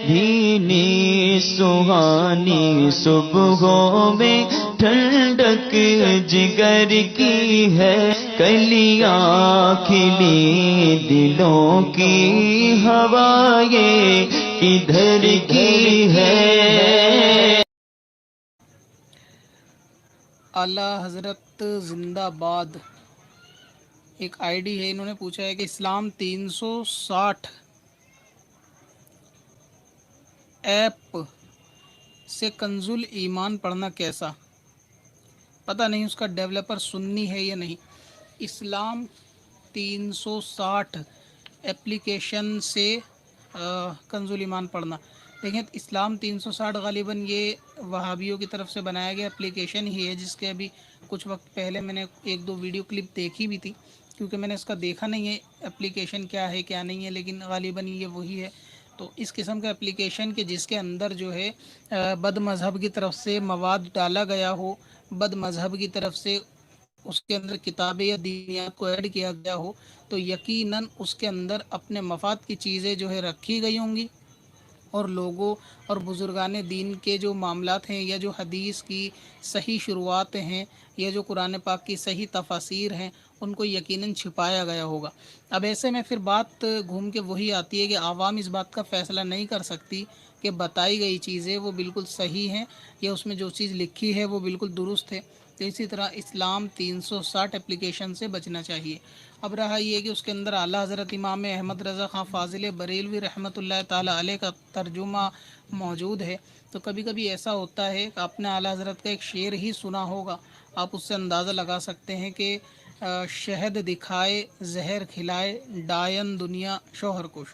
بھینی سہانی صبحوں میں ٹھنڈک جگر کی ہے، کلیاں کھلی دلوں کی ہوا یہ کدھر کی ہے۔ اعلیٰ حضرت زندہ باد ایک آئی ڈی ہے، انہوں نے پوچھا ہے کہ اسلام 360 ایپ سے کنز الایمان پڑھنا کیسا؟ پتہ نہیں اس کا ڈیولپر سنی ہے یا نہیں۔ اسلام 360 اپلیکیشن سے کنز الایمان پڑھنا، دیکھیں اسلام 360 غالباً یہ وہابیوں کی طرف سے بنایا گیا اپلیکیشن ہی ہے، جس کے ابھی کچھ وقت پہلے میں نے ایک دو ویڈیو کلپ دیکھی بھی تھی، کیونکہ میں نے اس کا دیکھا نہیں ہے اپلیکیشن کیا ہے کیا نہیں ہے، لیکن غالباً یہ وہی ہے۔ تو اس قسم کا اپلیکیشن کہ جس کے اندر جو ہے بد مذہب کی طرف سے مواد ڈالا گیا ہو، بد مذہب کی طرف سے اس کے اندر کتابیں یا دینیات کو ایڈ کیا گیا ہو، تو یقیناً اس کے اندر اپنے مفاد کی چیزیں جو ہے رکھی گئی ہوں گی، اور لوگوں اور بزرگان دین کے جو معاملات ہیں یا جو حدیث کی صحیح شروعات ہیں یا جو قرآن پاک کی صحیح تفاسیر ہیں، ان کو یقیناً چھپایا گیا ہوگا۔ اب ایسے میں پھر بات گھوم کے وہی آتی ہے کہ عوام اس بات کا فیصلہ نہیں کر سکتی کہ بتائی گئی چیزیں وہ بالکل صحیح ہیں یا اس میں جو چیز لکھی ہے وہ بالکل درست ہے۔ تو اسی طرح اسلام 360 اپلیکیشن سے بچنا چاہیے۔ اب رہا یہ کہ اس کے اندر اعلیٰ حضرت امام احمد رضا خان فاضل بریلوی رحمۃ اللہ تعالیٰ علیہ کا ترجمہ موجود ہے، تو کبھی کبھی ایسا ہوتا ہے کہ آپ نے اعلیٰ حضرت کا ایک شعر ہی سنا ہوگا، آپ اس سے اندازہ لگا سکتے ہیں کہ شہد دکھائے زہر کھلائے ڈائن دنیا شوہر کش۔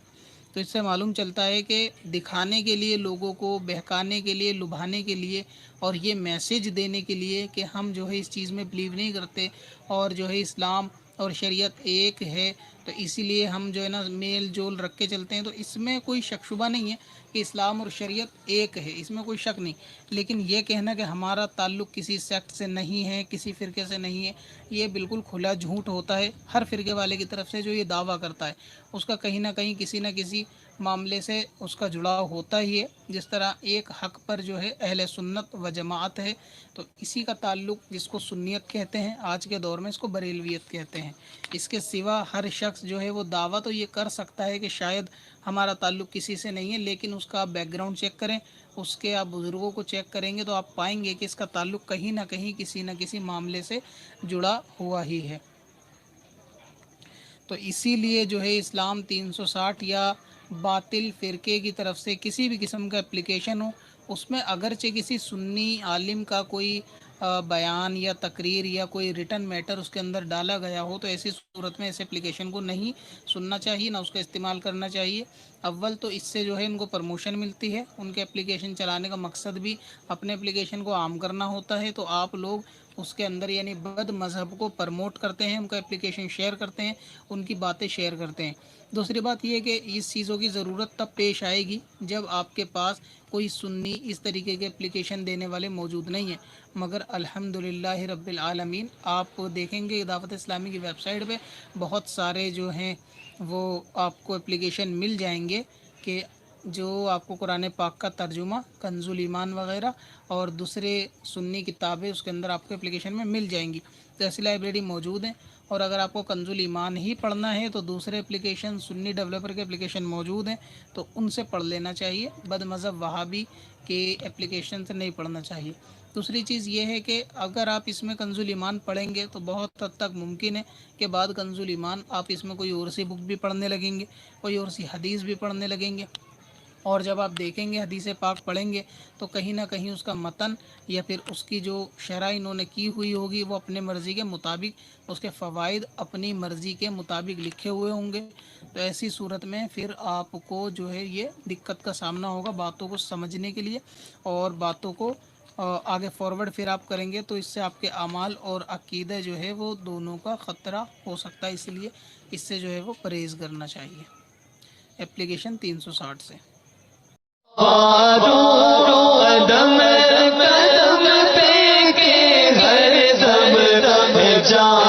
تو اس سے معلوم چلتا ہے کہ دکھانے کے لیے، لوگوں کو بہکانے کے لیے، لبھانے کے لیے، اور یہ میسیج دینے کے لیے کہ ہم جو ہے اس چیز میں بلیو نہیں کرتے، اور جو ہے اسلام اور شریعت ایک ہے، تو اسی لیے ہم جو ہے نا میل جول رکھ کے چلتے ہیں۔ تو اس میں کوئی شک شبہ نہیں ہے کہ اسلام اور شریعت ایک ہے، اس میں کوئی شک نہیں، لیکن یہ کہنا کہ ہمارا تعلق کسی سیکٹ سے نہیں ہے، کسی فرقے سے نہیں ہے، یہ بالکل کھلا جھوٹ ہوتا ہے۔ ہر فرقے والے کی طرف سے جو یہ دعویٰ کرتا ہے اس کا کہیں نہ کہیں کسی نہ کسی معاملے سے اس کا جڑاؤ ہوتا ہی ہے۔ جس طرح ایک حق پر جو ہے اہل سنت و جماعت ہے، تو اسی کا تعلق جس کو سنیت کہتے ہیں، آج کے دور میں اس کو بریلویت کہتے ہیں۔ اس کے سوا ہر شخص جو ہے وہ دعویٰ تو یہ کر سکتا ہے کہ شاید ہمارا تعلق کسی سے نہیں ہے، لیکن اس کا آپ بیک گراؤنڈ چیک کریں، اس کے آپ بزرگوں کو چیک کریں گے تو آپ پائیں گے کہ اس کا تعلق کہیں نہ کہیں کسی نہ کسی معاملے سے جڑا ہوا ہی ہے۔ تو اسی لیے جو ہے اسلام 360 یا باطل فرقے کی طرف سے کسی بھی قسم کا اپلیکیشن ہو، اس میں اگرچہ کسی سنی عالم کا کوئی بیان یا تقریر یا کوئی ریٹن میٹر اس کے اندر ڈالا گیا ہو، تو ایسی صورت میں ایسے اپلیکیشن کو نہیں سننا چاہیے، نہ اس کا استعمال کرنا چاہیے۔ اول تو اس سے جو ہے ان کو پروموشن ملتی ہے، ان کے اپلیکیشن چلانے کا مقصد بھی اپنے اپلیکیشن کو عام کرنا ہوتا ہے، تو آپ لوگ اس کے اندر یعنی بد مذہب کو پروموٹ کرتے ہیں، ان کا اپلیکیشن شیئر کرتے ہیں، ان کی باتیں شیئر کرتے ہیں۔ دوسری بات یہ کہ اس چیزوں کی ضرورت تب پیش آئے گی جب آپ کے پاس کوئی سنی اس طریقے کے اپلیکیشن دینے والے موجود نہیں ہیں، مگر الحمدللہ رب العالمین آپ دیکھیں گے دعوت اسلامی کی ویب سائٹ پہ بہت سارے جو ہیں وہ آپ کو اپلیکیشن مل جائیں گے کہ جو آپ کو قرآن پاک کا ترجمہ، کنز الایمان وغیرہ اور دوسرے سنی کتابیں اس کے اندر آپ کو اپلیکیشن میں مل جائیں گی۔ تو ایسی لائبریری موجود ہیں، اور اگر آپ کو کنز الایمان ہی پڑھنا ہے تو دوسرے اپلیکیشن سنی ڈیولپر کے اپلیکیشن موجود ہیں، تو ان سے پڑھ لینا چاہیے، بد مذہب وہابی کے اپلیکیشن سے نہیں پڑھنا چاہیے۔ دوسری چیز یہ ہے کہ اگر آپ اس میں کنز الایمان پڑھیں گے تو بہت حد تک ممکن ہے کہ بعد کنز الایمان آپ اس میں کوئی اور سی بک بھی پڑھنے لگیں گے، کوئی اور سی حدیث بھی پڑھنے لگیں گے، اور جب آپ دیکھیں گے حدیث پاک پڑھیں گے تو کہیں نہ کہیں اس کا متن یا پھر اس کی جو شرح انہوں نے کی ہوئی ہوگی وہ اپنے مرضی کے مطابق، اس کے فوائد اپنی مرضی کے مطابق لکھے ہوئے ہوں گے۔ تو ایسی صورت میں پھر آپ کو جو ہے یہ دقت کا سامنا ہوگا باتوں کو سمجھنے کے لیے، اور باتوں کو آگے فارورڈ پھر آپ کریں گے تو اس سے آپ کے اعمال اور عقیدہ جو ہے وہ دونوں کا خطرہ ہو سکتا ہے، اس لیے اس سے جو ہے وہ پرہیز کرنا چاہیے اپلیکیشن 360 سے۔ قدم قدم پہ کہ ہر دم جان